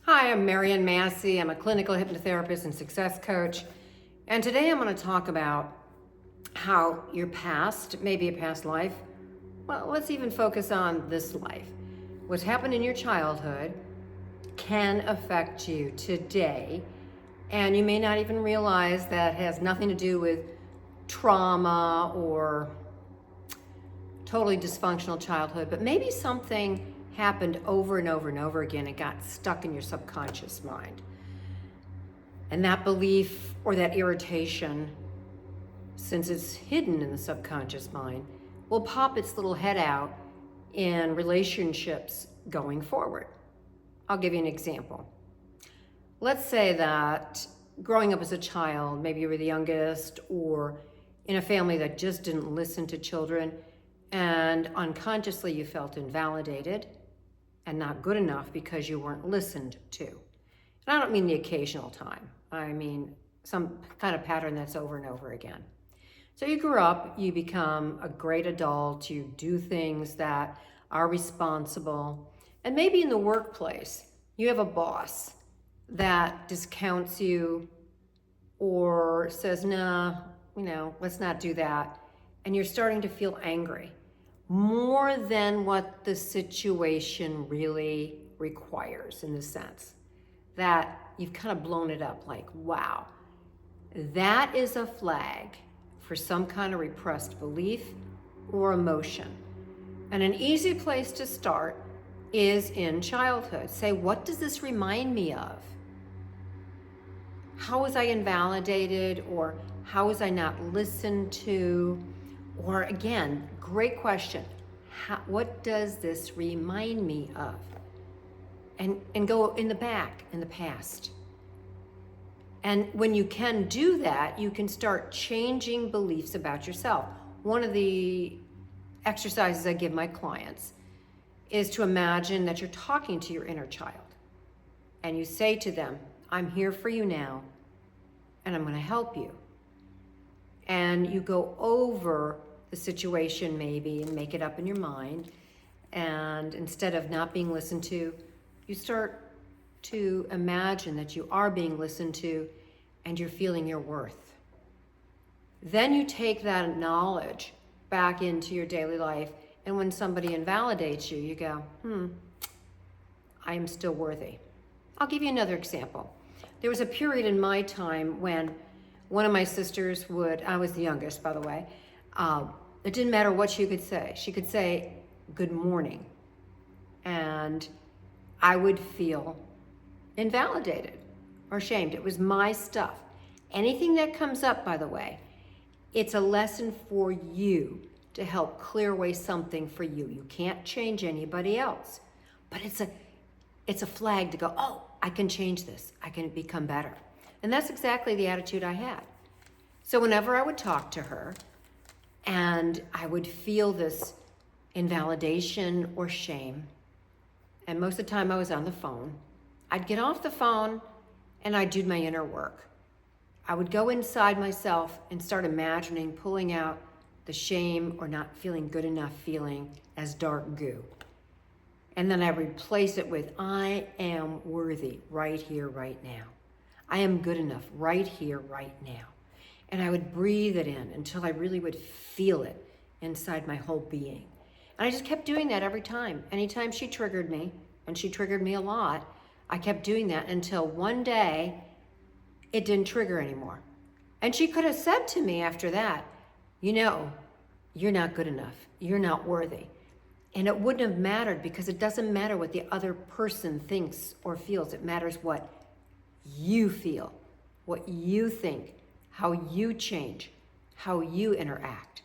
Hi, I'm Marian Massie. I'm a clinical hypnotherapist and success coach. And today I'm going to talk about how your past, maybe a past life, well, let's even focus on this life. What's happened in your childhood can affect you today. And you may not even realize that has nothing to do with trauma or totally dysfunctional childhood, but maybe something happened over and over and over again and got stuck in your subconscious mind. And that belief or that irritation, since it's hidden in the subconscious mind, will pop its little head out in relationships going forward. I'll give you an example. Let's say that growing up as a child, maybe you were the youngest or in a family that just didn't listen to children, and unconsciously you felt invalidated and not good enough because you weren't listened to. And I don't mean the occasional time. I mean some kind of pattern that's over and over again. So you grew up, you become a great adult, you do things that are responsible, and maybe in the workplace, you have a boss that discounts you or says, nah, let's not do that. And you're starting to feel angry, more than what the situation really requires, in the sense that you've kind of blown it up like, wow, that is a flag for some kind of repressed belief or emotion. And an easy place to start is in childhood. Say, what does this remind me of? How was I invalidated, or how was I not listened to? Or again, great question. What does this remind me of? And go in the back, in the past. And when you can do that, you can start changing beliefs about yourself. One of the exercises I give my clients is to imagine that you're talking to your inner child. And you say to them, I'm here for you now, and I'm going to help you. And you go over the situation maybe and make it up in your mind. And instead of not being listened to, you start to imagine that you are being listened to and you're feeling your worth. Then you take that knowledge back into your daily life. And when somebody invalidates you, you go, I am still worthy. I'll give you another example. There was a period in my time when one of my sisters I was the youngest, by the way, it didn't matter what she could say. She could say, good morning. And I would feel invalidated or shamed. It was my stuff. Anything that comes up, by the way, it's a lesson for you to help clear away something for you. You can't change anybody else. But it's a flag to go, oh, I can change this. I can become better. And that's exactly the attitude I had. So whenever I would talk to her and I would feel this invalidation or shame, and most of the time I was on the phone, I'd get off the phone and I'd do my inner work. I would go inside myself and start imagining pulling out the shame or not feeling good enough feeling as dark goo. And then I replace it with, I am worthy right here, right now. I am good enough right here, right now. And I would breathe it in until I really would feel it inside my whole being. And I just kept doing that every time. Anytime she triggered me, and she triggered me a lot, I kept doing that until one day it didn't trigger anymore. And she could have said to me after that, you're not good enough. You're not worthy. And it wouldn't have mattered, because it doesn't matter what the other person thinks or feels. It matters what you feel, what you think, how you change, how you interact.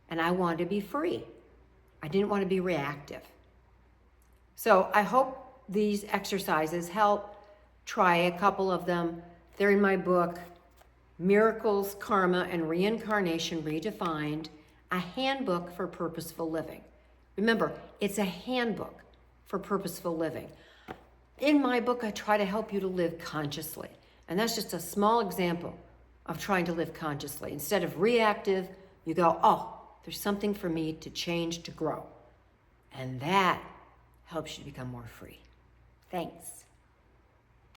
And I wanted to be free. I didn't want to be reactive. So I hope these exercises help. Try a couple of them. They're in my book, Miracles, Karma, and Reincarnation Redefined, a handbook for purposeful living. Remember, it's a handbook for purposeful living. In my book, I try to help you to live consciously. And that's just a small example of trying to live consciously. Instead of reactive, you go, oh, there's something for me to change, to grow. And that helps you to become more free. Thanks.